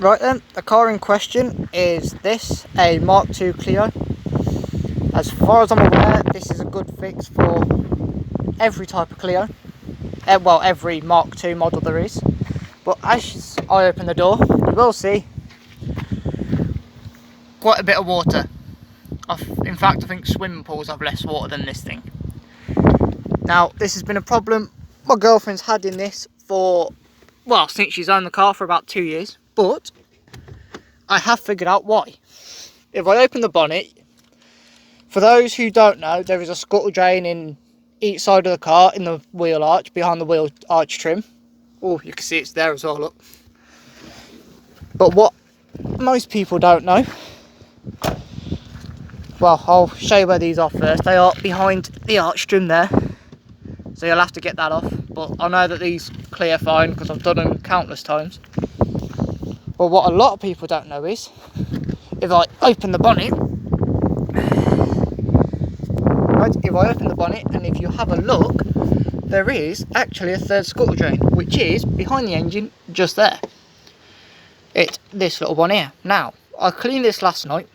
Right then, the car in question is this, a MK2 Clio. As far as I'm aware, this is a good fix for every type of Clio. Well, every MK2 model there is. But as I open the door, you will see quite a bit of water. In fact, I think swimming pools have less water than this thing. Now, this has been a problem my girlfriend's had in this for, well, since she's owned the car for about 2 years. But I have figured out why. If I open the bonnet, for those who don't know, there is a scuttle drain in each side of the car in the wheel arch, behind the wheel arch trim. Oh, you can see it's there as well, look. But what most people don't know, well, I'll show you where these are first. They are behind the arch trim there, so you'll have to get that off. But I know that these clear fine because I've done them countless times. But what a lot of people don't know is, if I open the bonnet, and if you have a look, there is actually a third scuttle drain, which is behind the engine, just there. It's this little one here. Now, I cleaned this last night,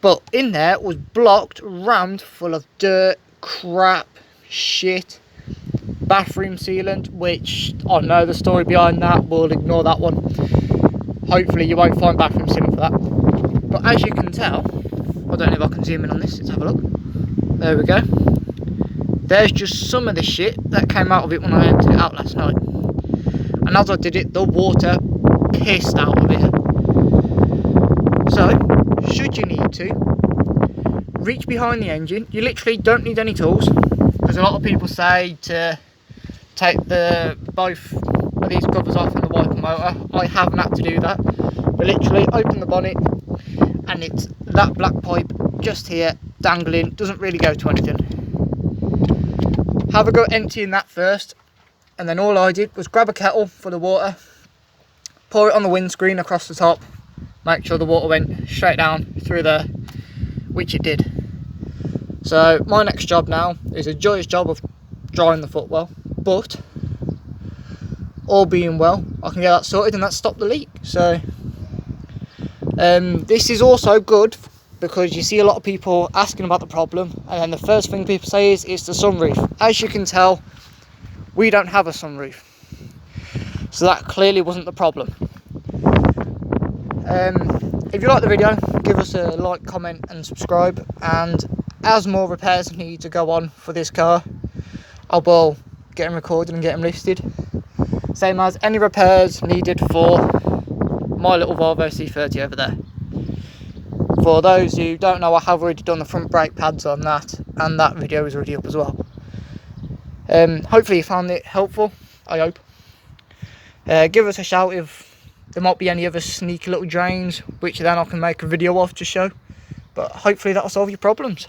but in there was blocked, rammed full of dirt, crap, shit, bathroom sealant, which I know the story behind that, we'll ignore that one. Hopefully you won't find bathroom sealant for that. But as you can tell, I don't know if I can zoom in on this, let's have a look. There we go. There's just some of the shit that came out of it when I emptied it out last night. And as I did it, the water pissed out of it. So, should you need to, reach behind the engine. You literally don't need any tools, because a lot of people say to take both of these covers off on the wiper motor. I haven't had to do that. But literally open the bonnet, and it's that black pipe just here, dangling, doesn't really go to anything. Have a go emptying that first, and then all I did was grab a kettle for the water, pour it on the windscreen across the top, make sure the water went straight down through there, which it did. So my next job now is a joyous job of drying the footwell, but all being well, I can get that sorted and that stopped the leak. So this is also good because you see a lot of people asking about the problem, and then the first thing people say is it's the sunroof. As you can tell, we don't have a sunroof, so that clearly wasn't the problem. If you like the video, give us a like, comment and subscribe, and as more repairs need to go on for this car, I will get them recorded and get them listed, same as any repairs needed for my little Volvo C30 over there. For those who don't know, I have already done the front brake pads on that, and that video is already up as well. Hopefully you found it helpful, I hope. Give us a shout if there might be any other sneaky little drains, which then I can make a video of to show. But hopefully that'll solve your problems.